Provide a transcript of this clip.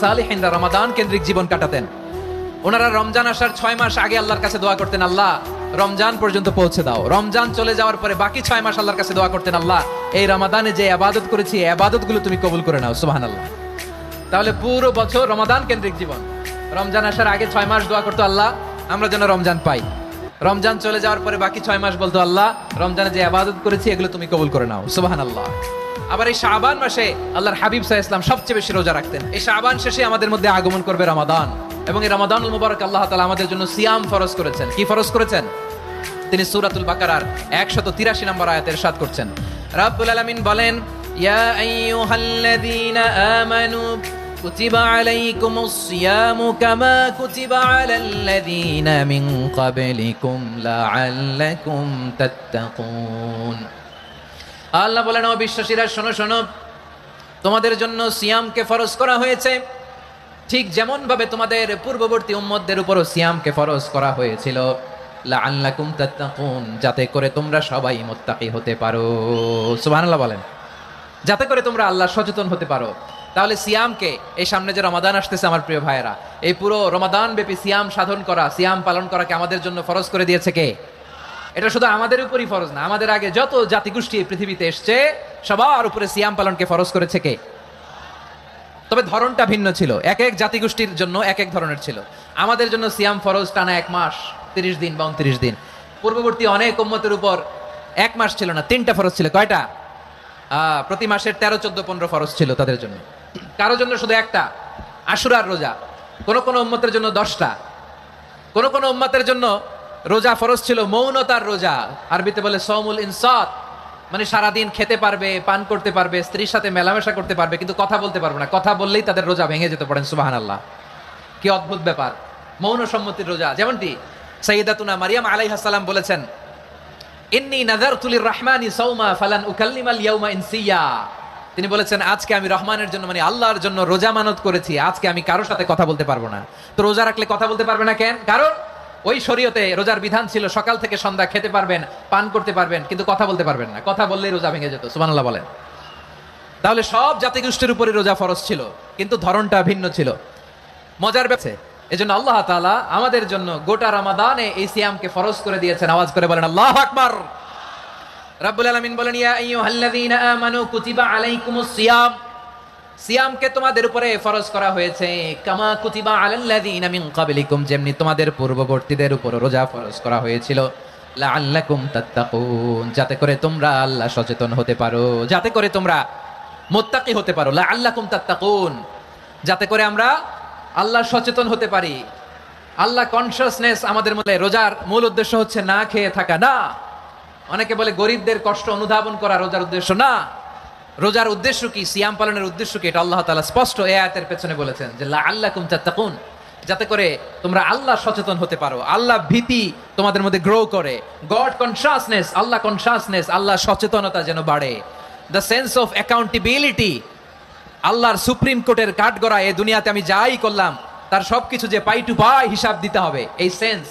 সালেহিনরা রমাদান কেন্দ্রিক জীবন কাটাতেন। ওনারা রমজান আসার 6 মাস আগে আল্লাহর কাছে দোয়া করতেন, আল্লাহ রমজান পর্যন্ত পৌঁছে দাও। রমজান চলে যাওয়ার পরে বাকি 6 মাস আল্লাহর কাছে দোয়া করতেন, আল্লাহ এই রমাদানে যে ইবাদত করেছি এই ইবাদতগুলো তুমি কবুল করে নাও। সুবহানাল্লাহ। তাহলে পুরো বছর রমাদান কেন্দ্রিক জীবন। রমজান আসার আগে 6 মাস দোয়া করতো, আল্লাহ আমরা যেন রমজান পাই। রমজান চলে যাওয়ার পরে বাকি 6 মাস বলতো, আল্লাহ রমজানে যে ইবাদত করেছি এগুলো তুমি কবুল করে নাও। সুবহানাল্লাহ। আবার এই শাবান মাসে আল্লাহর হাবিব সাল্লাল্লাহু আলাইহি ওয়াসাল্লাম সবচেয়ে বেশি রোজা রাখতেন। এই শাবান শেষে আমাদের মধ্যে আগমন করবে রমাদান, এবং এই রমাদানুল মুবারক আল্লাহ তাআলা আমাদের জন্য সিয়াম ফরজ করেছেন। কি ফরজ করেছেন? তিনি সূরাতুল বাকারার 183 নম্বর আয়াতে ইরশাদ করছেন, রাব্বুল আলামিন বলেন, ইয়া আইয়ুহাল্লাযীনা আমানু কুতিবা আলাইকুমুস সিয়ামু কামা কুতিবা আলাল্লাযীনা মিন ক্বাবলিকুম লাআল্লাকুম তাত্তাকুন। আল্লাহ বলেন, ও বিশ্বাসীরা শোনো শোনো, তোমাদের জন্য সিয়ামকে ফরজ করা হয়েছে ঠিক যেমন ভাবে তোমাদের পূর্ববর্তী উম্মতদের উপরও সিয়ামকে ফরজ করা হয়েছিল, লাআল্লাকুম তাত্তাকুন, যাতে করে তোমরা সবাই মুত্তাকি হতে পারো। সুবহানাল্লাহ বলেন, যাতে করে তোমরা আল্লাহ সচেতন হতে পারো। তাহলে সিয়ামকে, এই সামনে যে রমাদান আসতেছে আমার প্রিয় ভাইয়েরা, এই পুরো রমাদান ব্যাপী সিয়াম সাধন করা, সিয়াম পালন করাকে আমাদের জন্য ফরজ করে দিয়েছে কে? এটা শুধু আমাদের উপরই ফরজ না, আমাদের আগে যত জাতিগোষ্ঠী পৃথিবীতে এসছে সবার উপরে সিয়াম পালনকে ফরজ করেছে কে? তবে ধরনটা ভিন্ন ছিল, এক এক জাতিগোষ্ঠীর জন্য এক এক ধরনের ছিল। আমাদের জন্য সিয়াম ফরজ টানা 1 মাস 30 দিন বা 29 দিন। পূর্ববর্তী অনেক উম্মতের উপর 1 মাস ছিল না, 3টা ফরজ ছিল। কয়টা? প্রতি মাসের 13, 14, 15 ফরজ ছিল তাদের জন্য। কারো জন্য শুধু একটা, আশুরার রোজা। কোন কোন উম্মতের জন্য 10টা। কোন কোন উম্মতের জন্য রোজা ফরজ ছিল মৌনতার রোজা, আরবিতে বলে সওমুল ইনসাত, মানে সারাদিন খেতে পারবে, পান করতে পারবে, স্ত্রীর সাথে মেলামেশা করতে পারবে, কিন্তু কথা বলতে পারবে না। কথা বললেই তাদের রোজা ভেঙে যেতে পারেন। সুবহানাল্লাহ, কি অদ্ভুত ব্যাপার! মৌন সম্মতির রোজা। যেমনটি সাইয়্যিদাতুনা মারিয়াম আলাইহিস সালাম বলেছেন, ইন্নী নাযারতু লির-রাহমানি সাওমা ফালান উকাল্লিমাল ইয়াওমা ইনসিয়া। তিনি বলেছেন, আজকে আমি রহমানের জন্য, মানে আল্লাহর জন্য রোজা মানত করেছি, আজকে আমি কারোর সাথে কথা বলতে পারবো না। তো রোজা রাখলে কথা বলতে পারবে না কেন? কারণ ওই শরীয়তে রোজার বিধান ছিল সকাল থেকে সন্ধ্যা খেতে পারবেন, পান করতে পারবেন, কিন্তু কথা বলতে পারবেন না। কথা বললেই রোজা ভেঙে যেত। সুবহানাল্লাহ বলেন। তাহলে সব জাতিগোষ্ঠীর উপরে রোজা ফরজ ছিল, কিন্তু ধরনটা ভিন্ন ছিল। মজার ব্যাপার, এজন্য আল্লাহ তাআলা আমাদের জন্য গোটা রমাদানে এই সিয়ামকে ফরজ করে দিয়েছেন। আওয়াজ করে বলেন আল্লাহু আকবার। রাব্বুল আলামিন বলেন, ইয়া আইয়ুহাল্লাযীনা আমানু কুতিবা আলাইকুমুস সিয়াম, সিয়ামকে তোমাদের উপরে ফরজ করা হয়েছে কামা কুতিবা আলাল্লাযীনা মিন ক্বাবলিকুম, যেমনি তোমাদের পূর্ববর্তীদের উপর রোজা ফরজ করা হয়েছিল, লাআল্লাকুম তাত্তাকুন, যাতে করে তোমরা আল্লাহ সচেতন হতে পারো, যাতে করে তোমরা মুত্তাকি হতে পারো। লাআল্লাকুম তাত্তাকুন, যাতে করে আমরা আল্লাহ সচেতন হতে পারি। আল্লাহ কনসিয়াসনেস আমাদের মধ্যে। রোজার মূল উদ্দেশ্য হচ্ছে না খেয়ে থাকা না। অনেকে বলে গরিবদের কষ্ট অনুধাবন করা রোজার উদ্দেশ্য না। রোজার উদ্দেশ্য কি? সিয়াম পালনের উদ্দেশ্য কি? এটা আল্লাহ তাআলা স্পষ্ট এই আয়াতের পেছনে বলেছেন যে লাআল্লাকুম তাত্তাকুন, যাতে করে তোমরা আল্লাহ সচেতন হতে পারো, আল্লাহ ভীতি তোমাদের মধ্যে গ্রো করে, গড কনসিয়াসনেস, আল্লাহ কনসিয়াসনেস, আল্লাহ সচেতনতা যেন বাড়ে, দ্য সেন্স অফ অ্যাকাউন্টেবিলিটি। আল্লাহর সুপ্রিম কোর্টের কাঠগড়ায় এই দুনিয়াতে আমি যাই করলাম তার সবকিছু যে পাই টু পাই হিসাব দিতে হবে, এই সেন্স